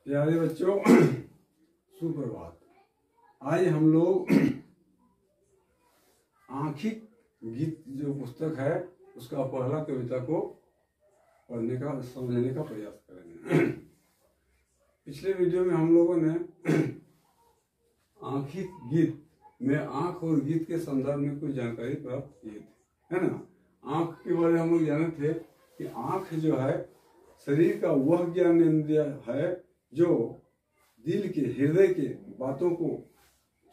प्यारे बच्चों, सुप्रभात। आज हम लोग आंखी गीत जो पुस्तक है उसका पहला कविता को पढ़ने का समझने का प्रयास करेंगे। पिछले वीडियो में हम लोगों ने आंखी गीत में आंख और गीत के संदर्भ में कुछ जानकारी प्राप्त की थी, है ना। आंख के बारे में हम लोग जाने थे कि आंख जो है शरीर का वह ज्ञानेंद्रिय है जो दिल के हृदय के बातों को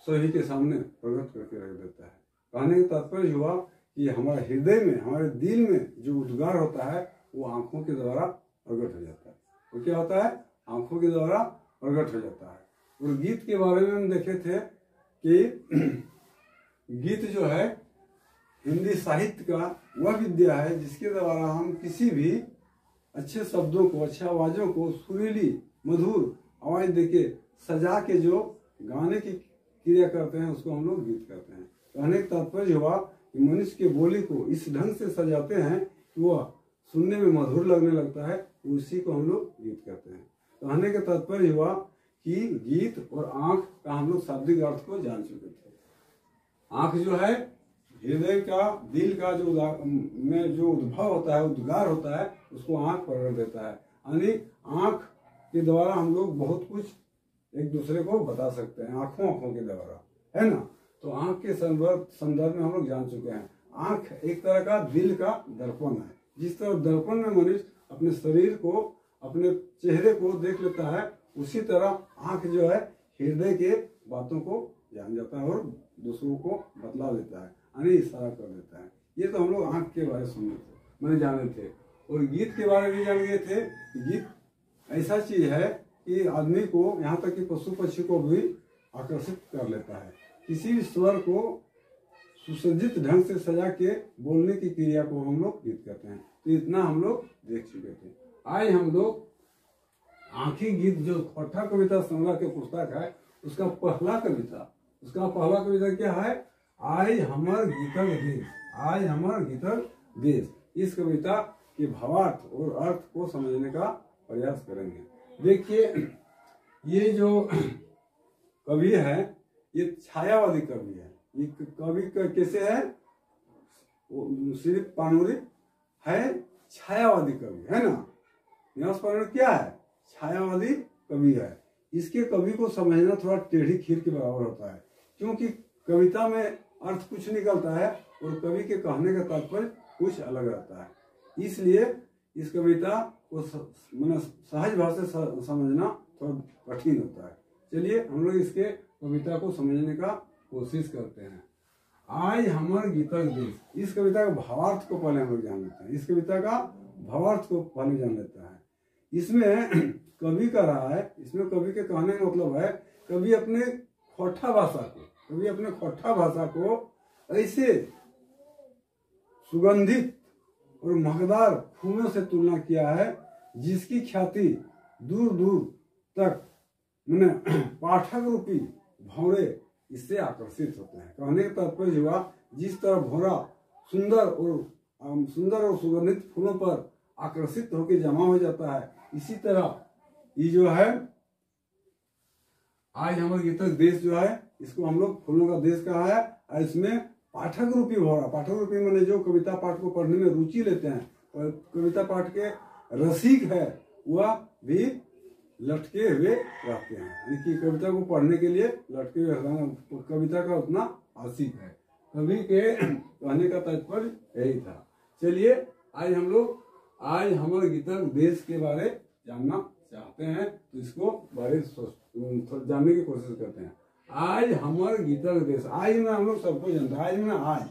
सभी के सामने प्रकट करके रख देता है। कहने का तात्पर्य हुआ कि हमारे हृदय में, हमारे दिल में जो उद्गार होता है वो आंखों के द्वारा प्रकट हो जाता है। वो क्या होता है? आंखों के द्वारा प्रकट हो जाता है। और गीत के बारे में हम देखे थे कि गीत जो है हिंदी साहित्य का वह विद्या है जिसके द्वारा हम किसी भी अच्छे शब्दों को, अच्छे आवाजों को सुरीली मधुर आवाज देके सजा के जो गाने की क्रिया करते हैं उसको हम लोग गीत कहते हैं। कहने का तात्पर्य हुआ कि मनुष्य के बोली को इस ढंग से सजाते हैं कि वह सुनने में मधुर लगने लगता है, उसी को हम लोग गीत कहते हैं। कहने का तात्पर्य हुआ कि गीत और आंख का हम लोग शाब्दिक अर्थ को जान चुके थे। आंख जो है हृदय का, दिल का जो में जो उद्भव होता है, उद्गार होता है, उसको आंख प्रकट देता है। यानी आंख के द्वारा हम लोग बहुत कुछ एक दूसरे को बता सकते हैं, आंखों के द्वारा, है ना। तो आंख के संदर्भ में हम लोग जान चुके हैं। आंख एक तरह का दिल का दर्पण है। जिस तरह दर्पण में मनुष्य अपने शरीर को, अपने चेहरे को देख लेता है, उसी तरह आंख जो है हृदय के बातों को जान जाता है और दूसरों को बतला देता है, यानी इशारा कर देता है। ये तो हम लोग आंख के बारे में सुने थे, मैंने जाने थे। और गीत के बारे में जान गए थे। गीत ऐसा चीज है कि आदमी को, यहाँ तक कि पशु पक्षी को भी आकर्षित कर लेता है। किसी भी स्वर को सुसज्जित ढंग से सजा के बोलने की क्रिया को हम लोग गीत कहते हैं। तो इतना हम लोग देख चुके थे। आज हम लोग आंखी गीत जो छठा कविता संग्रह के पुस्तक है उसका पहला कविता क्या है? आज हमर गीतक देश, आज हमर गीतक देश। इस कविता के भावार्थ और अर्थ को समझने का प्रयास करेंगे। देखिए, ये जो कवि है ये छायावादी कवि है। ये कवि कैसे है? सिर्फ पानुरी है, छायावादी कवि है ना। न्यास पानुरी क्या है? छायावादी कवि है। इसके कवि को समझना थोड़ा टेढ़ी खीर के बराबर होता है, क्योंकि कविता में अर्थ कुछ निकलता है और कवि के कहने का तात्पर्य कुछ अलग रहता है। इसलिए इस कविता को सहज भाषा से समझना थोड़ा कठिन होता है। चलिए हम लोग इसके कविता को समझने का कोशिश करते हैं। आज हमर गीतक देश, इस कविता का भावार्थ को पहले हम लोग जान लेते हैं। इस कविता का भावार्थ को पहले जान लेता है। इसमें कवि का रहा है, इसमें कवि के कहने का मतलब है कवि अपने खोटा भाषा को ऐसे सुगंधित और महकदार फूलों से तुलना किया है जिसकी ख्याति दूर दूर तक पाठक रूपी भौरे इससे आकर्षित होते हैं। कहने का तात्पर्य हुआ जिस तरह भौरा सुंदर और सुगंधित फूलों पर आकर्षित होकर जमा हो जाता है, इसी तरह ये जो है आज हमारे गीतक देश जो है इसको हम लोग फूलों का देश कहा है। और इसमें पाठक रूपी भौरा, पाठक रूपी मैंने जो कविता पाठ को पढ़ने में रुचि लेते हैं और कविता पाठ के रसिक है वह भी लटके हुए रहते हैं। यानी कि कविता को पढ़ने के लिए लटके हुए रहना कविता का उतना आशिक है। कवि के कहने का तात्पर्य यही था। चलिए आज हम लोग आज हमारे गीतक देश के बारे जानना चाहते हैं, तो इसको बारे जानने की कोशिश करते हैं। आज हमारे गीतक देश, आज में हम लोग सबको जानते हैं। आज में आज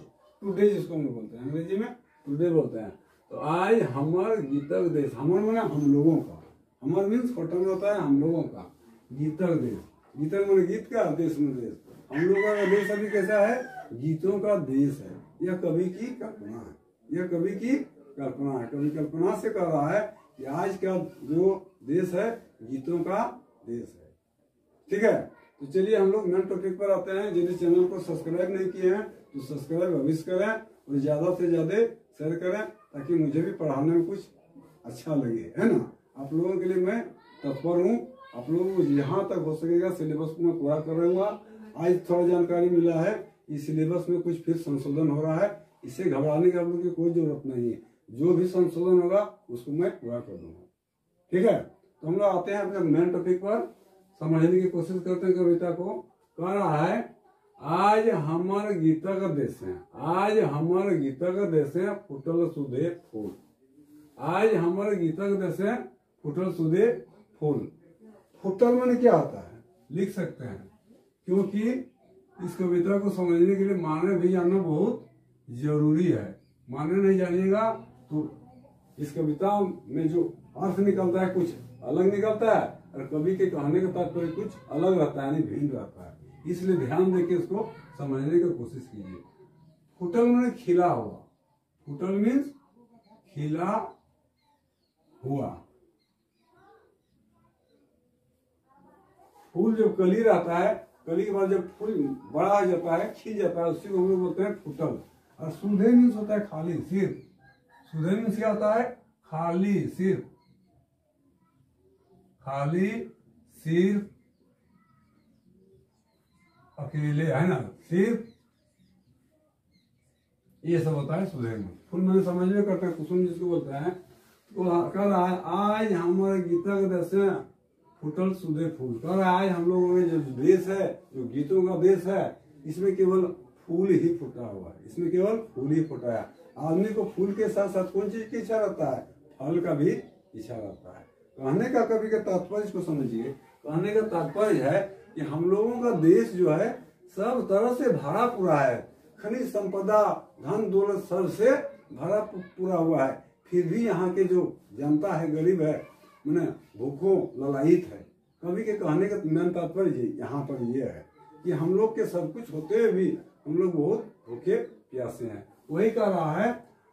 टुडे जिसको हम लोग बोलते हैं, अंग्रेजी में टुडे बोलते हैं। तो आज हमारे गीतक देश, हमर माने हम लोगों का, हमर मीन्स खोटा में होता है हम लोगों का, गीतक देश, गीतक माने गीत का, देश में देश। हम लोगों का देश अभी कैसा है? गीतों का देश है। यह कवि की कल्पना है, यह कवि की कल्पना है। कवि कल्पना से कह रहा है कि आज का जो देश है गीतों का देश है। ठीक है, तो चलिए हम लोग मेन टॉपिक पर आते हैं। यदि चैनल को सब्सक्राइब नहीं किए हैं तो सब्सक्राइब अवश्य करें और ज्यादा से ज्यादा शेयर करें ताकि मुझे भी पढ़ाने में कुछ अच्छा लगे, है ना। आप लोगों के लिए मैं तत्पर हूँ आप लोगों को जहाँ तक हो सकेगा सिलेबस को मैं पूरा कर रहूंगा। आज थोड़ा जानकारी मिला है, इस सिलेबस में कुछ फिर संशोधन हो रहा है, इससे घबराने की आप लोगों की कोई जरूरत नहीं है। जो भी संशोधन होगा उसको मैं पूरा कर दूंगा, ठीक है। तो हम लोग आते हैं अपने मेन टॉपिक पर, समझने की कोशिश करते हैं कविता को। कह रहा है आज हमार गीता का देश है, आज हमार गीता का देश है फुटल सुधे फूल। आज हमारे गीता का देश है फुटल सुधे फूल। फुटल मैंने क्या होता है लिख सकते हैं, क्योंकि इस कविता को समझने के लिए माने भी जानना बहुत जरूरी है। माने नहीं जानिएगा तो इस कविता में जो अर्थ निकलता है कुछ अलग निकलता है, और कवि के कहने का तात्पर्य कुछ अलग रहता है, यानी भिन्न रहता है। इसलिए ध्यान देके इसको समझने की कोशिश कीजिए। फुटल मैंने खिला हुआ, फुटल मीन्स खिला हुआ। फूल जब कली रहता है, कली के बाद जब फूल बड़ा हो जाता है, खिल जाता है, उसी को हम लोग बोलते हैं फुटल। और सुधे मीन्स होता है खाली, सिर्फ। सुधे मीन्स क्या होता है? खाली, सिर्फ, खाली, सिर्फ, अकेले, है ना, सिर्फ, ये सब होता है सुधे में। फूल मैंने समझ में करते हैं, कुसुम जिसको बोलते हैं। तो कह रहा है आज हमारे गीता के देश में फुटल सुधे फूल। कह रहा है आज हम लोगों के जो देश है, जो गीतों का देश है, इसमें केवल फूल ही फुटा हुआ है, इसमें केवल फूल ही फुटा है। आदमी को फूल के साथ साथ कौन चीज की इच्छा रहता है? फल का भी इच्छा रहता है। कहने का कवि का तात्पर्य इसको समझिए। कहने का तात्पर्य है कि हम लोगों का देश जो है सब तरह से भरा पूरा है, खनिज संपदा, धन दौलत सब से भरा पूरा हुआ है। फिर भी यहाँ के जो जनता है गरीब है, मैंने भूखों ललायित है। कवि के कहने का मेन तात्पर्य यहाँ पर ये है कि हम लोग के सब कुछ होते हुए भी हम लोग बहुत भूखे प्यासे हैं। वही कह रहा है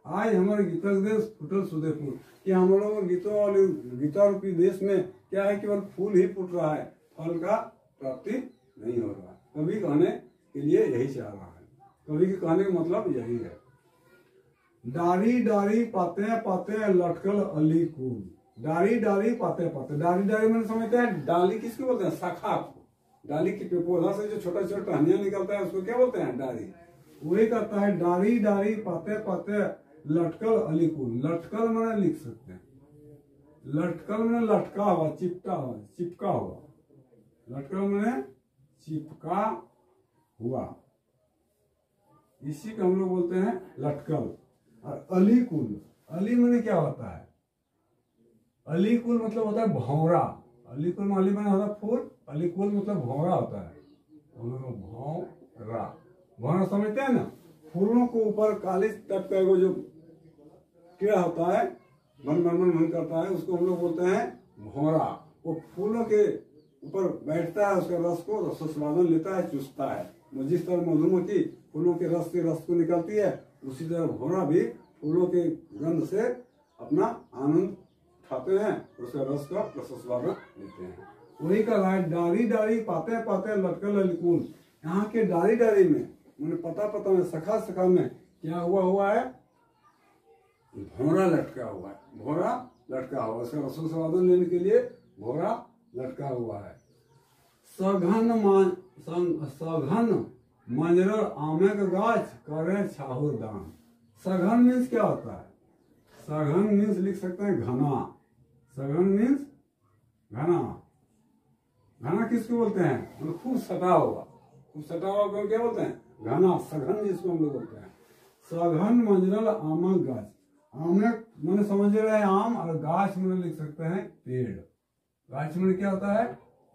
आज हमारे गीता देश फुटल सुधे फूल, कि हम लोगों गीतों वाले गीता रूपी देश में क्या है, केवल फूल ही फूट रहा है, फल का प्राप्ति नहीं हो रहा। कवि कहने के लिए यही चाह रहा है। कवि के कहने का मतलब यही है। डारी डारी पाते पाते लटकल अली कूल। डारी डारी पाते पाते, डारी डारी मैंने समझते हैं डाली किसको बोलते हैं? शाखा को। डाली के पौधा से जो छोटा छोटा टहनिया निकलता है उसको क्या बोलते हैं? डारी। वही कहता है डारी डारी पाते पाते लटकल अली कूल। लटकल मैंने लिख सकते हैं, लटकल मैंने लटका हुआ, चिपटा हुआ, चिपका हुआ। लटकल मैंने चिपका हुआ, इसी को हम लोग बोलते हैं लटकल। और अली कुल, अली मैंने क्या होता है? अली कुल मतलब होता है भौरा। अली कुल अली मैंने होता है फूल, अली कुल मतलब भौरा होता है। भौरा, भौरा समझते हैं ना? फूलों को ऊपर काली टाइप का जो कीड़ा होता है, मन मन मन मन करता है, उसको हम लोग बोलते हैं भौरा। वो फूलों के ऊपर बैठता है, उसका रस को रसस्वादन लेता है, चूसता है। जिस तरह मधुमक्खी फूलों के रस को निकलती है, उसी तरह भौरा भी फूलों के गंध से अपना आनंद उठाते हैं, उसका रस का रसस्वादन लेते हैं। वही का है डारी डारी पाते पाते लटकल अलिकुल। यहाँ के डारी डारी में मैंने पता पता में सखा सखा में क्या हुआ है? भौरा लटका हुआ है, भौरा लटका हुआ, उसका रसस्वादन लेने के लिए भौरा लटका हुआ है। सघन मंजर आमे का गाछ करे छाहुर दान। सघन मीन्स क्या होता है? सघन मीन्स लिख सकते हैं घना। सघन मीन्स घना। घना किसको बोलते हैं? मतलब खूब सटा हुआ, खूब सटा हुआ को क्या बोलते हैं? घना। सघन जिसको हम लोग बोलते हैं। सघन मंजरल आमक गाछ। आमे मैंने समझ रहे हैं आम, और गाछ मैंने लिख सकते हैं पेड़। गाछ में क्या होता है?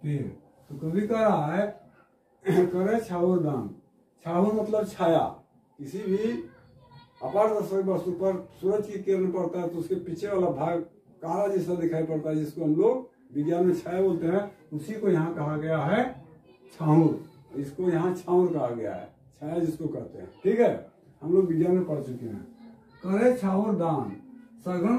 पेड़। तो कवि कह रहा है करे छाहुर दान। छाहुर मतलब छाया। किसी भी अपारदर्शक वस्तु पर सूरज की किरण पड़ता है तो उसके पीछे वाला भाग काला जैसा दिखाई पड़ता है, जिसको हम लोग विज्ञान में छाया बोलते हैं। उसी को यहाँ कहा गया है छाहुर। इसको यहाँ छाहुर कहा गया है, छाया जिसको कहते हैं। ठीक है, हम लोग विज्ञान में पढ़ चुके हैं। करे छाहुर दान सघन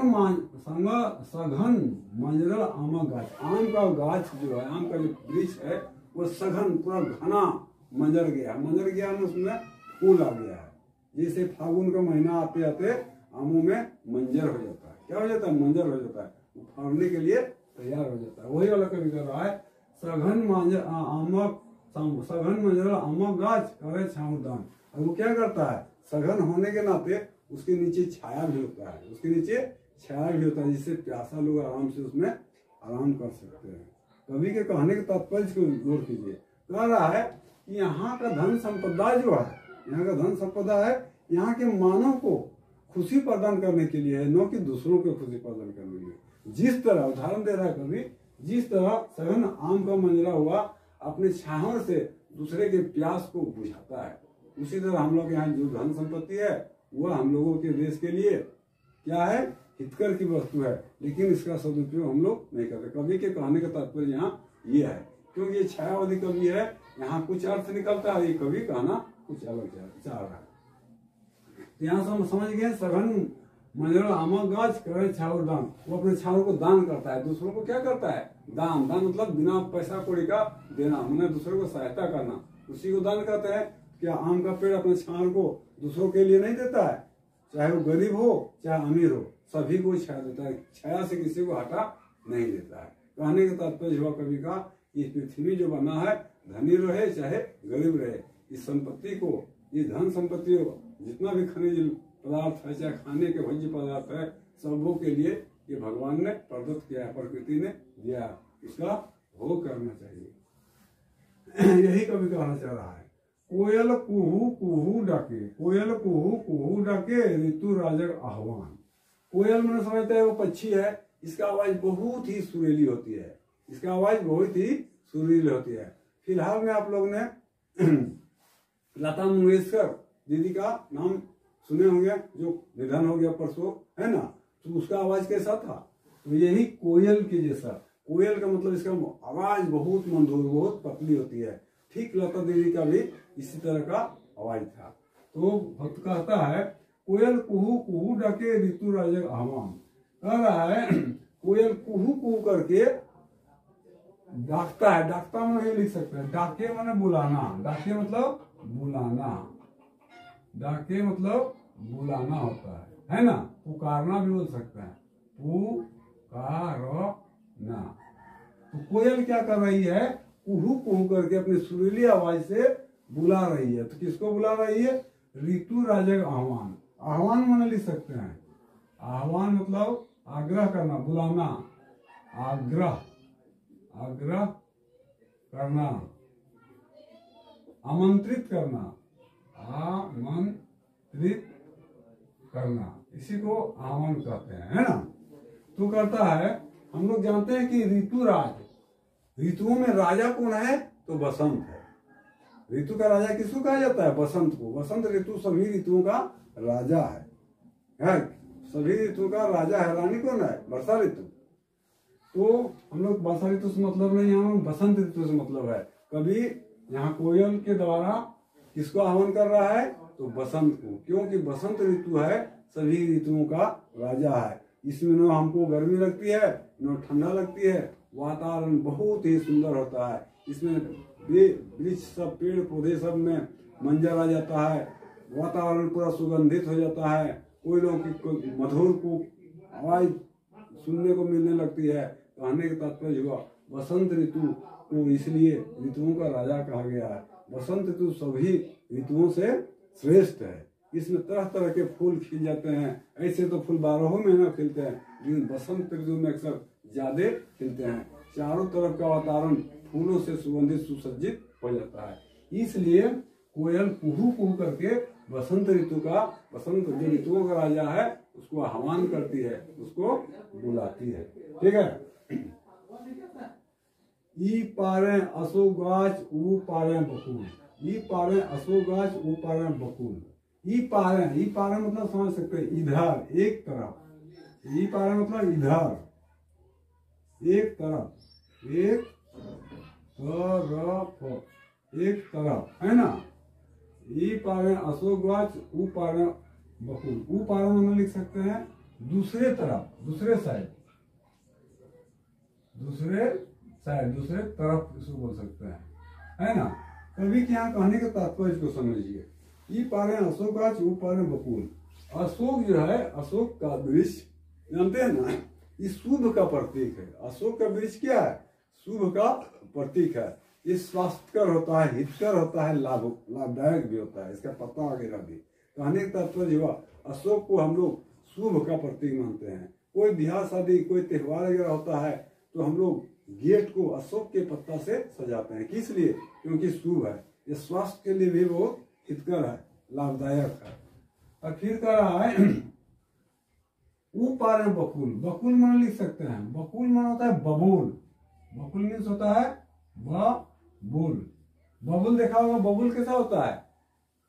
मंजरल आमक गाछ। आम का गाछ जो है, आम का जो वृक्ष है, वो सघन पूरा घना मंजर गया। मंजर गया में उसमें फूल आ गया है। जैसे फागुन का महीना आते आते आमों में मंजर हो जाता है। क्या हो जाता है? मंजर हो जाता है। फलने के लिए तैयार हो जाता है। वही वाला कवि कर रहा है, सघन मंजर आमक गाछ करे छाऊदान। और वो क्या करता है, सघन होने के नाते उसके नीचे छाया भी होता है, उसके नीचे छाया भी होता है, जिससे प्यासा लोग आराम से उसमें आराम कर सकते हैं। कवि के कहने के तात्पर्य को गौर कीजिए। कह रहा है कि यहाँ का धन संपदा जो है, यहाँ का धन संपदा है यहाँ के मानव को खुशी प्रदान करने के लिए है, न कि दूसरों को खुशी प्रदान करने के लिए। जिस तरह उदाहरण दे रहा है कवि, जिस तरह सघन आम का मंजरा हुआ अपने छाहर से दूसरे के प्यास को बुझाता है, उसी तरह हम लोग यहाँ जो धन संपत्ति है वह हम लोगों के देश के लिए क्या है, हितकर की वस्तु है, लेकिन इसका सदुपयोग हम लोग नहीं करते। कवि के कहने का तात्पर्य यहाँ ये है, क्योंकि ये छायावादी कवि है, यहाँ कुछ अर्थ निकलता है, ये कवि कहना कुछ अलग चाह रहा है। तो यहाँ से हम समझ गए, सघन मंजरा आमक गाछ करे छावर दान। वो अपने छावर को दान करता है, दूसरों को क्या करता है, दान। दान मतलब बिना पैसा कौड़ी का देना, उन्हें दूसरों को सहायता करना, उसी को दान करते हैं। क्या आम का पेड़ अपने छावर को दूसरों के लिए नहीं देता है, चाहे वो गरीब हो चाहे अमीर हो, सभी को छाया देता है, छाया से किसी को हटा नहीं देता है। कहने का तात्पर्य हुआ कवि का, इस पृथ्वी जो बना है, धनी रहे चाहे गरीब रहे, इस संपत्ति को, इस धन संपत्ति को, जितना भी खनिज पदार्थ है, चाहे खाने के भोज्य पदार्थ है, सबों के लिए ये भगवान ने प्रदत्त किया है, प्रकृति ने दिया है, इसका भोग करना चाहिए। यही कवि कहना चाह रहा है। कोयल कुहू कुहू डाके, कोयल कुहू कुहू डाके ऋतु राजक आह्वान। कोयल मैंने समझता है वो पक्षी है, इसका आवाज बहुत ही सुरीली होती है, इसका आवाज बहुत ही सुरीली होती है। फिलहाल में आप लोग ने लता मंगेशकर दीदी का नाम सुने होंगे, जो निधन हो गया परसों, है ना, तो उसका आवाज कैसा था, तो यही कोयल के जैसा। कोयल का मतलब इसका आवाज बहुत मधुर, बहुत पतली होती है। ठीक लता देवी का भी इसी तरह का आवाज था। तो भक्त कहता है, कोयल कुहू कुहू डाके ऋतु राजक आह्वान। कह रहा है कोयल कुहू कुहू करके डाकता है, डाकता में लिख सकते हैं, डाके माने बुलाना, डाके मतलब बुलाना, डाके मतलब बुलाना होता है ना, पुकारना भी बोल सकते हैं, पुकारना। तो कोयल क्या कर रही है, कुहू कुहू करके अपनी सुरीली आवाज से बुला रही है। तो किसको बुला रही है, ऋतु राजक आह्वान। आह्वान माने लिख सकते हैं, आह्वान मतलब आग्रह करना, बुलाना, आग्रह, आग्रह करना, आमंत्रित करना, आमंत्रित करना, इसी को आह्वान कहते हैं, है ना। तो कहता है, हम लोग जानते हैं कि ऋतुराज, ऋतुओं में राजा कौन है, तो बसंत है। ऋतु का राजा किसको कहा जाता है, बसंत को। बसंत ऋतु सभी ऋतुओं का राजा है, सभी ऋतु का राजा है। रानी कौन है, वर्षा ऋतु। तो हम लोग वर्षा ऋतु से मतलब नहीं, यहाँ बसंत ऋतु से मतलब है। कभी यहाँ कोयल के द्वारा किसको आह्वान कर रहा है, तो बसंत को, क्योंकि बसंत ऋतु है सभी ऋतुओं का राजा है। इसमें न हमको गर्मी लगती है न ठंडा लगती है, वातावरण बहुत ही सुंदर होता है। इसमें वृक्ष सब, पेड़ पौधे सब में मंजर आ जाता है, वातावरण पूरा सुगंधित हो जाता है, कोयलों की मधुर को आवाज सुनने को मिलने लगती है। कहने का तात्पर्य हुआ बसंत ऋतु को इसलिए ऋतुओं का राजा कहा गया है। बसंत ऋतु सभी ऋतुओं से श्रेष्ठ है। इसमें तरह तरह के फूल खिल जाते हैं। ऐसे तो फूल 12 महीना खिलते हैं, लेकिन बसंत ऋतु में अक्सर ज्यादा खिलते हैं। चारों तरफ का वातावरण फूलों से सुगंधित सुसज्जित हो जाता है। इसलिए कोयल कुहू कुहू करके बसंत ऋतु का, बसंत जो ऋतुओं का राजा है, उसको आह्वान करती है, उसको बुलाती है। ठीक है। ई पारे अशोक गाछ ऊ पारे बकुल, ई पारे अशोक गाछ ऊ पारे बकुल। ई पारे मतलब समझ सकते हैं, इधर, एक तरफ। ई पारे मतलब इधर, एक तरफ, एक तरफ, है ना। ई पारे अशोक गाछ ऊ पारे बकुल। ऊ पारे में लिख सकते हैं दूसरे तरफ, दूसरे साइड, दूसरे तरफ इसको बोल सकते हैं, है ना। कवि के यहाँ कहने के तात्पर्य को समझिए। ई पारे अशोक गाछ ऊ पारे बकुल। अशोक जो है, अशोक का वृक्ष जानते हैं ना, ये शुभ का प्रतीक है। अशोक का वृक्ष क्या है? शुभ का प्रतीक है। ये स्वास्थ्यकर होता है, हितकर होता है, लाभदायक भी होता है, इसका पत्ता वगैरह भी। कहने का तात्पर्य हुआ अशोक को हम लोग शुभ का प्रतीक मानते हैं। कोई ब्याह शादी, कोई त्योहार वगैरह होता है तो हम लोग गेट को अशोक के पत्ता से सजाते हैं। किस लिए? क्योंकि शुभ है। ये स्वास्थ्य के लिए भी बहुत हितकर है, लाभदायक है। और फिर कह रहा है ऊपर है बकुल। बकुल मन लिख सकते हैं। बकुल मन होता है बबूल। बकुल मीन्स होता है बबूल। बबूल देखा होगा। बबूल कैसा होता है?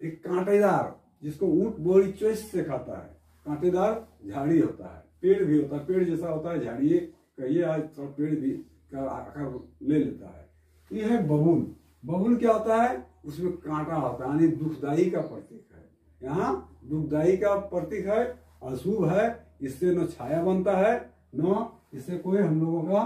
एक कांटेदार, जिसको ऊंट बड़ी चॉइस से खाता है। कांटेदार झाड़ी होता है, पेड़ भी होता है, पेड़ जैसा होता है, झाड़ी कहिए आज थोड़ा पेड़ भी का आकार ले लेता है। ये है बबूल। बबूल क्या होता है? उसमें कांटा होता है, यानी दुखदाई का प्रतीक है। यहाँ दुखदाई का प्रतीक है, अशुभ है। इससे न छाया बनता है, न इससे कोई हम लोगों का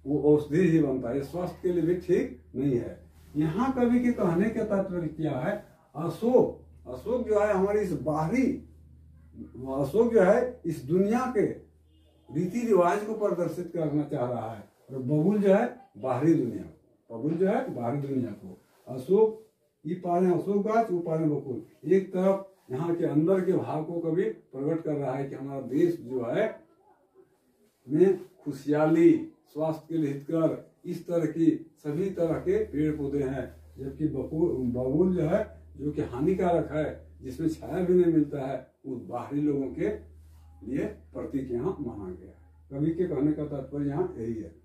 वो औषधि ही बनता है। स्वास्थ्य के लिए भी ठीक नहीं है। यहाँ कवि के कहने का तात्पर्य क्या है? अशोक जो है हमारी इस बाहरी, अशोक जो है इस दुनिया के रीति रिवाज को प्रदर्शित करना चाह रहा है, और बबूल जो है बाहरी दुनिया, बबूल जो है बाहरी दुनिया को। अशोक ये पारे अशोक गाछ, वो पारे बकुल। एक तरफ यहाँ के अंदर के भाव को कभी प्रकट कर रहा है कि हमारा देश जो है में खुशहाली, स्वास्थ्य के लिए हितकर, इस तरह की सभी तरह के पेड़ पौधे हैं। जबकि बबूल जो है, जो कि हानिकारक है, जिसमें छाया भी नहीं मिलता है, वो बाहरी लोगों के लिए प्रतीक यहाँ माना गया है। कवि के कहने का तात्पर्य यहाँ यही है।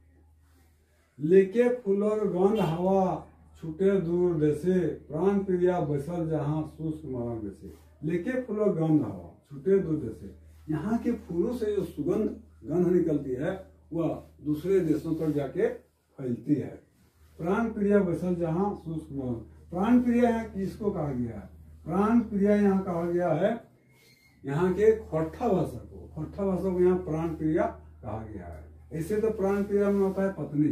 लेके फूलर गंध हवा छूटे दूर देसे, प्राण प्रिया बसल जहाँ शुष्क मरण देसे। लेके फूलर गंध हवा छूटे दूर देसे, यहाँ के फूलों से जो सुगंध गंध निकलती है वह दूसरे देशों तक जाके फैलती है। प्राण प्रिया बसल जहाँ शुष्क मरण। प्राण प्रिया यहाँ किसको कहा गया है? प्राण प्रिया यहाँ कहा गया है यहाँ के खोट्ठा भाषा को। खोट्ठा भाषा को यहाँ प्राण प्रिया कहा गया है। ऐसे तो प्राण प्रिया में होता है पत्नी।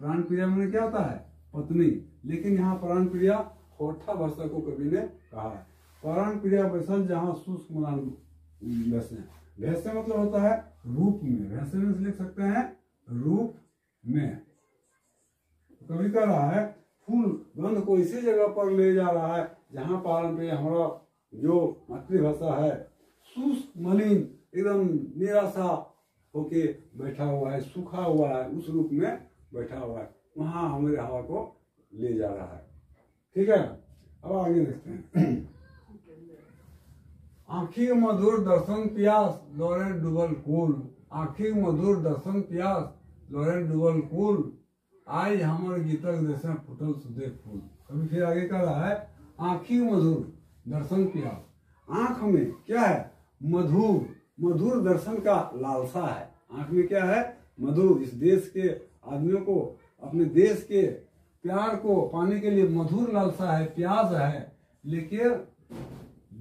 प्राण प्रिया में क्या होता है? पत्नी। लेकिन यहाँ प्राण प्रिया खोट्ठा भाषा को कवि ने कहा है। प्राण प्रिया बसल जहाँ शुष्क मरण वैसे। वैसे मतलब होता है रूप में। वैसे में लिख सकते हैं रूप में। कवि कह रहा है फूल गंध को इसी जगह पर ले जा रहा है जहाँ पारंपरिक हमारा जो मातृभाषा है शुष्क मलिन एकदम निराशा होके बैठा हुआ है, सूखा हुआ है, उस रूप में बैठा हुआ है, वहां हमारे हवा को ले जा रहा है। ठीक है, अब आगे देखते हैं। आँखी मधुर दर्शन प्यास लोरे डुबल कुल। आँखी मधुर दर्शन प्यास लोरे डुबल कुल, आज हमारे गीतक जैसे फुटल सुधे फूल। कभी फिर आगे कह रहा है आँखी मधुर दर्शन प्यास। आंख में क्या है? मधुर, मधुर दर्शन का लालसा है। आंख में क्या है? मधुर। इस देश के आदमियों को अपने देश के प्यार को पाने के लिए मधुर लालसा है, प्यास है। लेकिन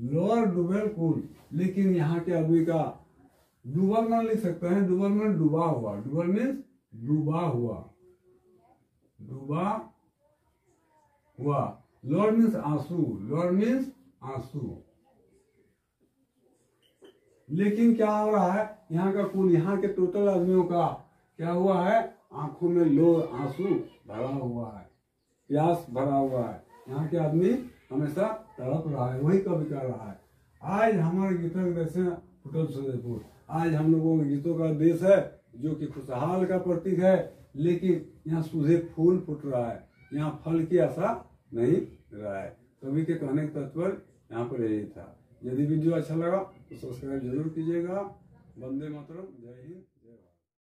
लोअर डुबेल कुल, लेकिन यहाँ के आदमी का डूबल में लिख सकते हैं। डूबल में डूबा हुआ। डूबल मीन्स डूबा हुआ, डूबा हुआ। लोअर मीन्स आंसू। लोअर मीन्स आंसू। लेकिन क्या हो रहा है? यहाँ का कुल, यहाँ के टोटल आदमियों का क्या हुआ है? आंखों में लो आंसू भरा हुआ है, प्यास भरा हुआ है। यहाँ के आदमी हमेशा तड़प रहा है। वही कवि कर रहा है आज हमारे गीतों के देश में फुटल सुधेपुर। आज हम लोगों के गीतों का देश है जो कि खुशहाल का प्रतीक है, लेकिन यहाँ सुधे फूल फूट रहा है, यहाँ फल की आशा नहीं रहा है। कवि के कहने का तात्पर्य यहाँ पर यही था। यदि वीडियो अच्छा लगा तो सब्सक्राइब जरूर कीजिएगा। वंदे मातरम। जय हिंद।